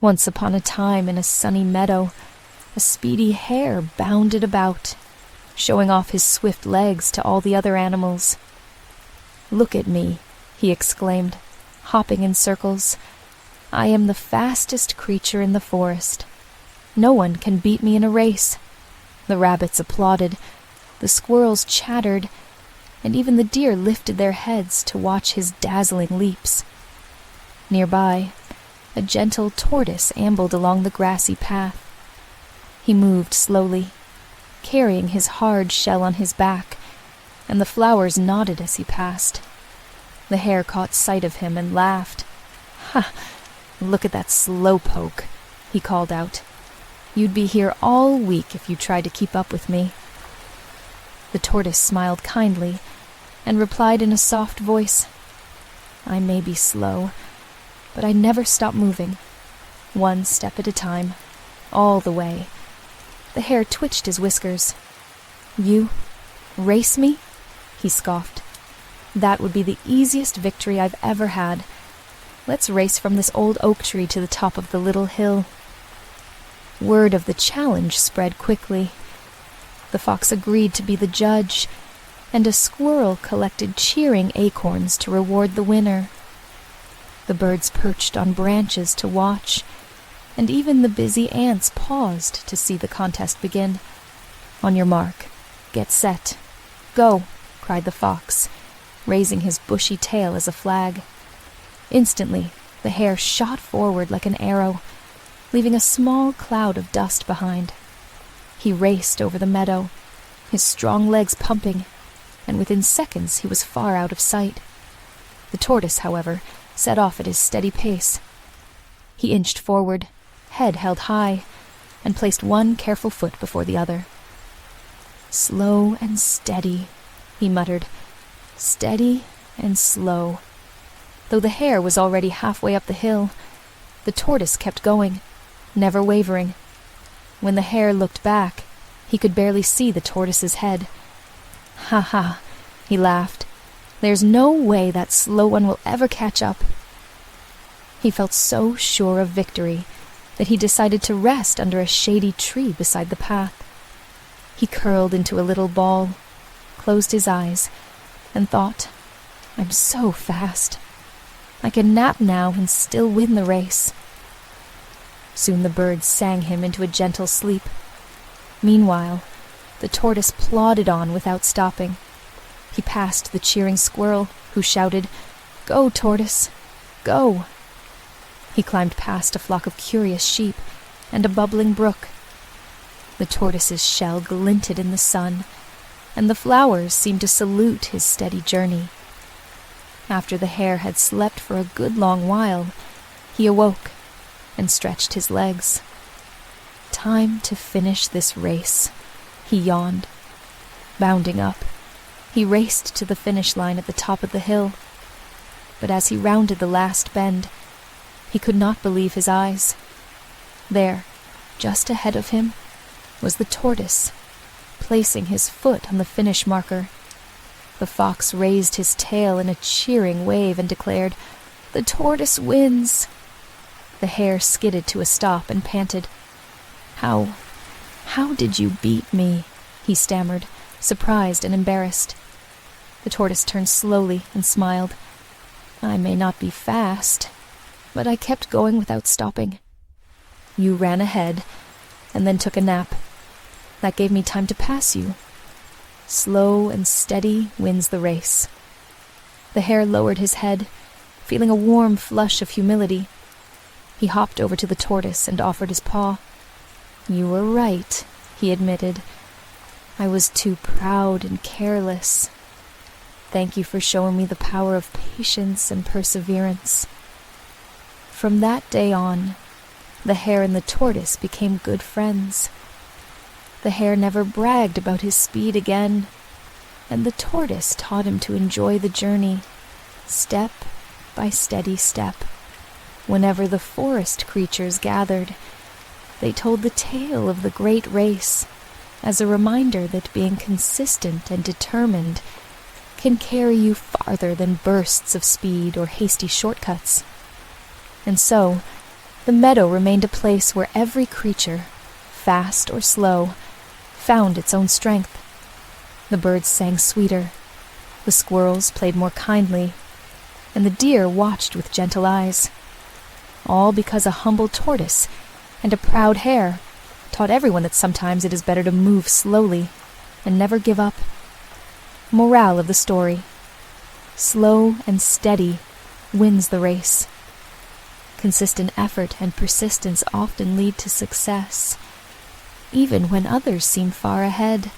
Once upon a time in a sunny meadow, a speedy hare bounded about, showing off his swift legs to all the other animals. "Look at me," he exclaimed, hopping in circles. "I am the fastest creature in the forest. No one can beat me in a race." The rabbits applauded, the squirrels chattered, and even the deer lifted their heads to watch his dazzling leaps. Nearby, a gentle tortoise ambled along the grassy path. He moved slowly, carrying his hard shell on his back, and the flowers nodded as he passed. The hare caught sight of him and laughed. "Ha! Look at that slowpoke," he called out. "You'd be here all week if you tried to keep up with me." The tortoise smiled kindly and replied in a soft voice, "I may be slow, but I never stop moving, one step at a time, all the way." The hare twitched his whiskers. "You race me?" he scoffed. "That would be the easiest victory I've ever had. Let's race from this old oak tree to the top of the little hill." Word of the challenge spread quickly. The fox agreed to be the judge, and a squirrel collected cheering acorns to reward the winner. The birds perched on branches to watch, and even the busy ants paused to see the contest begin. "On your mark, get set, go," cried the fox, raising his bushy tail as a flag. Instantly, the hare shot forward like an arrow, leaving a small cloud of dust behind. He raced over the meadow, his strong legs pumping, and within seconds he was far out of sight. The tortoise, however, set off at his steady pace. He inched forward, head held high, and placed one careful foot before the other. "Slow and steady," he muttered. "Steady and slow." Though the hare was already halfway up the hill, the tortoise kept going, never wavering. When the hare looked back, he could barely see the tortoise's head. "Ha ha," he laughed. "There's no way that slow one will ever catch up." He felt so sure of victory that he decided to rest under a shady tree beside the path. He curled into a little ball, closed his eyes, and thought, "I'm so fast. I can nap now and still win the race." Soon the birds sang him into a gentle sleep. Meanwhile, the tortoise plodded on without stopping. He passed the cheering squirrel, who shouted, "Go, tortoise, go!" He climbed past a flock of curious sheep and a bubbling brook. The tortoise's shell glinted in the sun, and the flowers seemed to salute his steady journey. After the hare had slept for a good long while, he awoke and stretched his legs. "Time to finish this race," he yawned. Bounding up, he raced to the finish line at the top of the hill. But as he rounded the last bend, he could not believe his eyes. There, just ahead of him, was the tortoise, placing his foot on the finish marker. The fox raised his tail in a cheering wave and declared, "The tortoise wins!" The hare skidded to a stop and panted. How did you beat me?" he stammered, surprised and embarrassed. The tortoise turned slowly and smiled. "I may not be fast, but I kept going without stopping. You ran ahead and then took a nap. That gave me time to pass you. Slow and steady wins the race." The hare lowered his head, feeling a warm flush of humility. He hopped over to the tortoise and offered his paw. "You were right," he admitted. "I was too proud and careless. Thank you for showing me the power of patience and perseverance." From that day on, the hare and the tortoise became good friends. The hare never bragged about his speed again, and the tortoise taught him to enjoy the journey, step by steady step. Whenever the forest creatures gathered, they told the tale of the great race as a reminder that being consistent and determined can carry you farther than bursts of speed or hasty shortcuts. And so, The meadow remained a place where every creature, fast or slow, found its own strength. The birds sang sweeter, the squirrels played more kindly, and the deer watched with gentle eyes. All because a humble tortoise and a proud hare taught everyone that sometimes it is better to move slowly and never give up. Morale of the story: slow and steady wins the race. Consistent effort and persistence often lead to success, even when others seem far ahead.